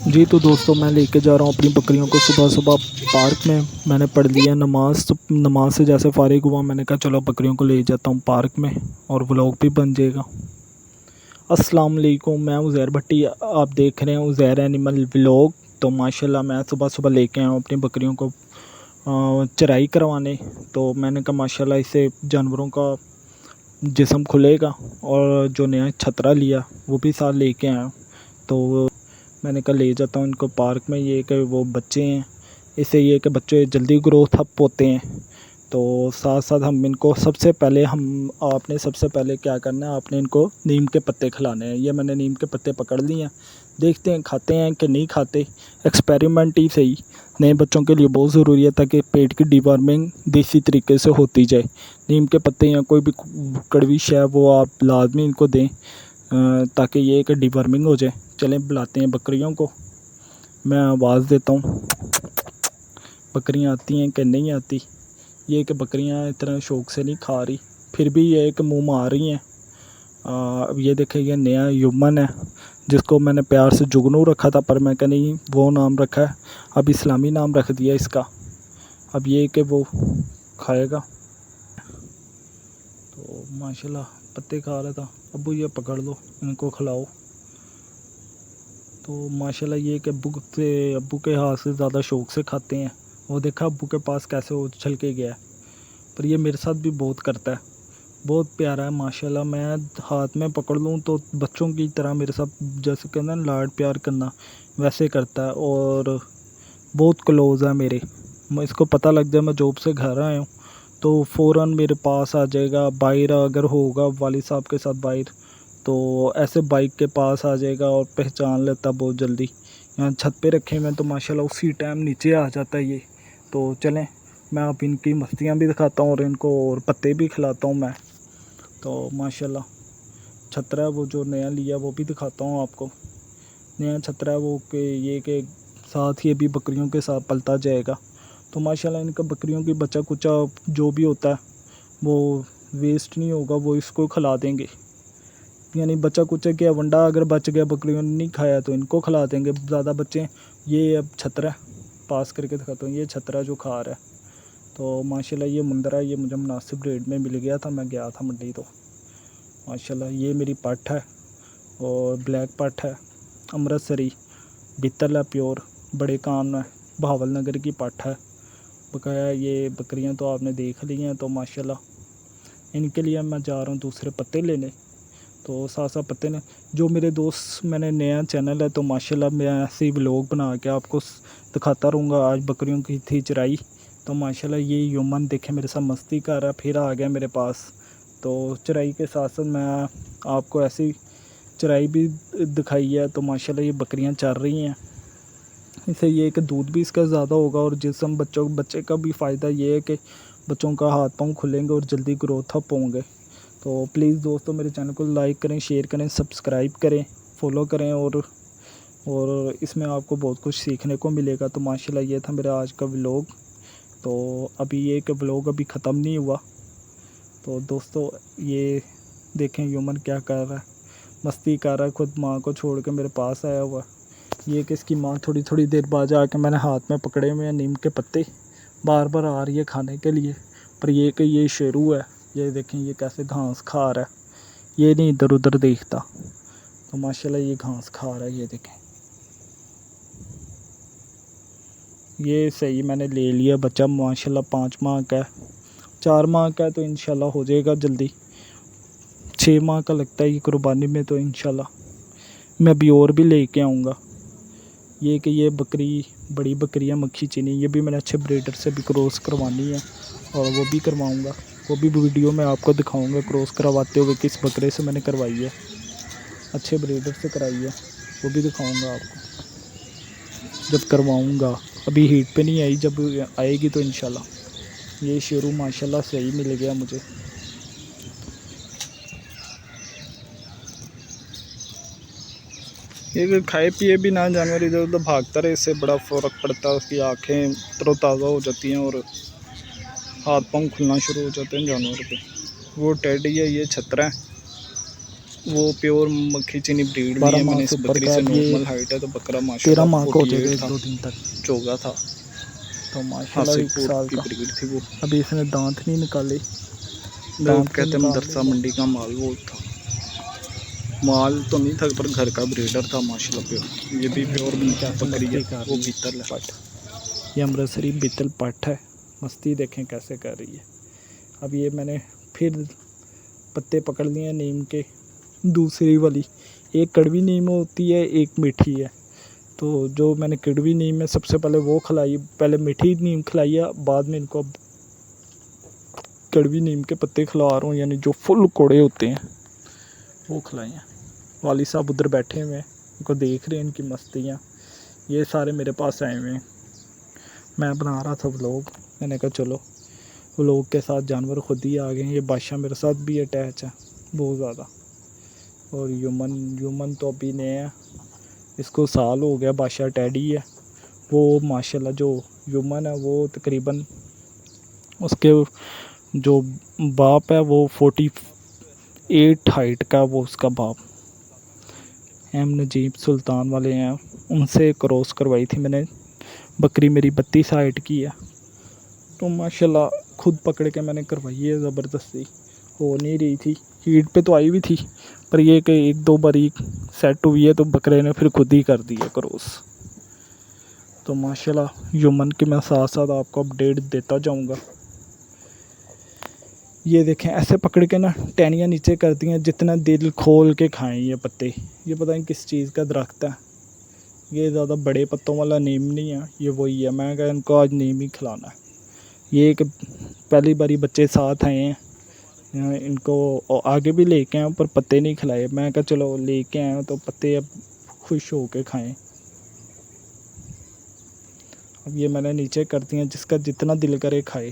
جی تو دوستوں میں لے کے جا رہا ہوں اپنی بکریوں کو صبح صبح پارک میں. میں نے پڑھ لیا نماز سے جیسے فارغ ہوا میں نے کہا چلو بکریوں کو لے جاتا ہوں پارک میں اور ولاگ بھی بن جائے گا. السلام علیکم، میں عزیر بھٹی، آپ دیکھ رہے ہیں عزیر اینیمل ولاگ. تو ماشاءاللہ میں صبح صبح لے کے آیا ہوں اپنی بکریوں کو چرائی کروانے. تو میں نے کہا ماشاءاللہ اس سے جانوروں کا جسم کھلے گا، اور جو نیا چھترا لیا وہ بھی ساتھ لے کے آیا. تو میں نے کہا لے جاتا ہوں ان کو پارک میں. یہ کہ وہ بچے ہیں، اس سے یہ کہ بچے جلدی گروتھ اپ ہوتے ہیں. تو ساتھ ساتھ ہم ان کو سب سے پہلے کیا کرنا ہے، آپ نے ان کو نیم کے پتے کھلانے ہیں. یہ میں نے نیم کے پتے پکڑ لیے ہیں، دیکھتے ہیں کھاتے ہیں کہ نہیں کھاتے. ایکسپیریمنٹ ہی صحیح، نئے بچوں کے لیے بہت ضروری ہے تاکہ پیٹ کی ڈی وارمنگ دیسی طریقے سے ہوتی جائے. نیم کے پتے یا کوئی بھی کڑوی شے وہ آپ لازمی ان کو دیں تاکہ یہ کہ ڈی وارمنگ ہو جائے. چلیں بلاتے ہیں بکریوں کو. میں آواز دیتا ہوں، بکریاں آتی ہیں کہ نہیں آتی. یہ کہ بکریاں اتنا شوق سے نہیں کھا رہی، پھر بھی یہ کہ منہ مار رہی ہیں. اب یہ دیکھیں یہ نیا یومن ہے جس کو میں نے پیار سے جگنو رکھا تھا، پر میں کہ نہیں وہ نام رکھا ہے، اب اسلامی نام رکھ دیا اس کا. اب یہ کہ وہ کھائے گا. تو ماشاءاللہ پتے کھا رہا تھا. ابو یہ پکڑ لو، ان کو کھلاؤ. تو ماشاءاللہ یہ کہ ابو کے ہاتھ سے زیادہ شوق سے کھاتے ہیں. وہ دیکھا ابو کے پاس کیسے وہ اچھل کے گیا ہے. پر یہ میرے ساتھ بھی بہت کرتا ہے، بہت پیارا ہے ماشاءاللہ. میں ہاتھ میں پکڑ لوں تو بچوں کی طرح میرے ساتھ جیسے کہنا لاڈ پیار کرنا ویسے کرتا ہے، اور بہت کلوز ہے میرے. اس کو پتہ لگ جائے میں جاب سے گھر آیا ہوں تو فوراً میرے پاس آ جائے گا. باہر اگر ہوگا والد صاحب کے ساتھ باہر تو ایسے بائک کے پاس آ جائے گا اور پہچان لیتا بہت جلدی. یہاں چھت پہ رکھے ہوئے تو ماشاءاللہ اسی ٹائم نیچے آ جاتا ہے یہ. تو چلیں میں اب ان کی مستیاں بھی دکھاتا ہوں اور ان کو اور پتے بھی کھلاتا ہوں میں. تو ماشاءاللہ چھترا وہ جو نیا لیا وہ بھی دکھاتا ہوں آپ کو. نیا چھترا ہے وہ کہ یہ کہ ساتھ ہی ابھی بکریوں کے ساتھ پلتا جائے گا. تو ماشاءاللہ ان کا بکریوں کی بچہ کچا جو بھی ہوتا ہے وہ ویسٹ نہیں ہوگا، وہ اس کو کھلا دیں گے. یعنی بچہ کچا کیا ونڈا اگر بچ گیا بکریوں نے نہیں کھایا تو ان کو کھلا دیں گے. زیادہ بچے یہ اب چھترا پاس کر کے دکھاتا ہوں، یہ چھترا جو کھا رہا ہے. تو ماشاءاللہ یہ مندرہ یہ مجھے مناسب ریٹ میں مل گیا تھا، میں گیا تھا منڈی. تو ماشاءاللہ یہ میری پٹ ہے اور بلیک پٹ ہے امرتسری بتل ہے پیور بڑے کان ہے بہاول نگر کی پٹ ہے. بقایا یہ بکریاں تو آپ نے دیکھ لی ہیں. تو ماشاءاللہ ان کے لیے میں جا رہا ہوں دوسرے پتے لینے. تو ساتھ ساتھ پتے نے جو میرے دوست میں نے نیا چینل ہے تو ماشاءاللہ میں ایسے ہی ولاگ بنا کے آپ کو دکھاتا رہوں گا. آج بکریوں کی تھی چرائی تو ماشاءاللہ یہ یومن دیکھے میرے ساتھ مستی کر رہا ہے، پھر آ گیا میرے پاس. تو چرائی کے ساتھ ساتھ میں آپ کو ایسی چرائی بھی دکھائی ہے. تو ماشاءاللہ یہ بکریاں چر رہی ہیں. اس سے یہ کہ دودھ بھی اس کا زیادہ ہوگا، اور بچے کا بھی فائدہ یہ ہے کہ بچوں کا ہاتھ پاؤں کھلیں گے اور جلدی گروتھ اپ ہوں گے. تو پلیز دوستو میرے چینل کو لائک کریں، شیئر کریں، سبسکرائب کریں، فالو کریں، اور اس میں آپ کو بہت کچھ سیکھنے کو ملے گا. تو ماشاءاللہ یہ تھا میرا آج کا ولاگ. تو ابھی یہ کہ ولاگ ابھی ختم نہیں ہوا. تو دوستو یہ دیکھیں یومن کیا کر رہا ہے، مستی کر رہا ہے، خود ماں کو چھوڑ کے میرے پاس آیا ہوا. یہ کہ اس کی ماں تھوڑی تھوڑی دیر بعد آ کے میں نے ہاتھ میں پکڑے ہوئے ہیں نیم کے پتے، بار بار آ رہی ہے کھانے کے لیے. پر یہ کہ یہ شیرو ہے، یہ دیکھیں یہ کیسے گھاس کھا رہا ہے، یہ نہیں ادھر ادھر دیکھتا. تو ماشاءاللہ یہ گھاس کھا رہا ہے. یہ دیکھیں یہ صحیح میں نے لے لیا بچہ ماشاءاللہ 5 ماہ کا ہے. 4 ماہ کا ہے تو انشاءاللہ ہو جائے گا جلدی. 6 ماہ کا لگتا ہے یہ قربانی میں. تو انشاءاللہ میں ابھی اور بھی لے کے آؤں گا. یہ کہ یہ بکری بڑی بکریاں مکھی چینی یہ بھی میں نے اچھے بریڈر سے بھی کراس کروانی ہے، اور وہ بھی کرواؤں گا. وہ بھی ویڈیو میں آپ کو دکھاؤں گا کراس کرواتے ہوئے کس بکرے سے میں نے کروائی ہے، اچھے بریڈر سے کرائی ہے. وہ بھی دکھاؤں گا آپ کو جب کرواؤں گا. ابھی ہیٹ پہ نہیں آئی، جب آئے گی تو انشاءاللہ. یہ شیرو ماشاءاللہ صحیح مل گیا مجھے. یہ کہ کھائے پیے بھی نہ جانور ادھر ادھر بھاگتا رہے، اس سے بڑا فرق پڑتا ہے. اس کی آنکھیں تر و تازہ ہو جاتی ہیں اور ہاتھ پاؤں کھلنا شروع ہو جاتے ہیں جانور کے. وہ ٹیڈی ہے، یہ چھترا ہے. وہ پیور مکھی چینی بریڈ لی 12 ہے میں ماہ نے سے اس اوپر بکری کا سے، اب یہ نارمل ہائٹ ہے تو بکرا 13 ماشاءاللہ ماہ کا ہو جائے گا 48 ایک تھا، دو دن تک، چوگا تھا، تو ماشاءاللہ ہاسے 1 پور سال کی کا. بریڈ تھی وہ، ابھی اس نے دانت نہیں نکالے، وہ دانت بھی کہتے ہیں نکال مدرسہ لیں گے. منڈی کا مال وہ تھا، مال تو نہیں تھا پر گھر کا بریڈر تھا ماشاءاللہ پیور، یہ بھی یہ پیور دیکھیں کیسے بکری ہے، مستی کر وہ رہی ہے بیتل ہے. پٹ، یہ امرتسری بیتل پٹ ہے، مستی دیکھیں کیسے کر رہی ہے. اب یہ میں نے پھر پتے پکڑ لیے ہیں نیم کے، دوسری والی، ایک کڑوی نیم ہوتی ہے ایک میٹھی ہے. تو جو میں نے کڑوی نیم میں سب سے پہلے وہ کھلائی، پہلے میٹھی نیم کھلائی ہے، بعد میں ان کو کڑوی نیم کے پتے کھلا رہا ہوں، یعنی جو فل کوڑے ہوتے ہیں وہ کھلائے ہیں. والد صاحب ادھر بیٹھے ہوئے ہیں، ان کو دیکھ رہے ہیں ان کی مستیاں. یہ سارے میرے پاس آئے ہوئے ہیں، میں بنا رہا تھا ولاگ، میں نے کہا چلو ولاگ کے ساتھ جانور خود ہی آ گئے ہیں. یہ بادشاہ میرے ساتھ بھی اٹیچ ہے بہت زیادہ، اور یمن تو ابھی نیا ہے، اس کو سال ہو گیا. بادشاہ ٹیڈی ہے وہ ماشاءاللہ، جو یمن ہے وہ تقریباً اس کے جو باپ ہے وہ 48 ہائٹ کا، وہ اس کا باپ ایم نجیب سلطان والے ہیں، ان سے کراس کروائی تھی میں نے. بکری میری 32 ہائٹ کی ہے، تو ماشاءاللہ خود پکڑ کے میں نے کروائی ہے، زبردستی ہو نہیں رہی تھی. ہیٹ پہ تو آئی ہوئی تھی، پر یہ کہ 1-2 باری سیٹ ہوئی ہے تو بکرے نے پھر خود ہی کر دیا کراس. تو ماشاءاللہ یمن کے میں ساتھ ساتھ آپ کو اپڈیٹ دیتا جاؤں گا. یہ دیکھیں ایسے پکڑ کے نا ٹہنیاں نیچے کرتی ہیں، جتنا دل کھول کے کھائیں یہ پتے. یہ پتہ نہیں کس چیز کا درخت ہے، یہ زیادہ بڑے پتوں والا نیم نہیں ہے، یہ وہی ہے. میں کہا ان کو آج نیم ہی کھلانا ہے. یہ کہ پہلی باری بچے ساتھ آئے ہیں، ان کو آگے بھی لے کے آئے پر پتے نہیں کھلائے. میں کہا چلو لے کے آئے تو پتے اب خوش ہو کے کھائیں. اب یہ میں نے نیچے کر دی ہیں، جس کا جتنا دل کرے کھائے.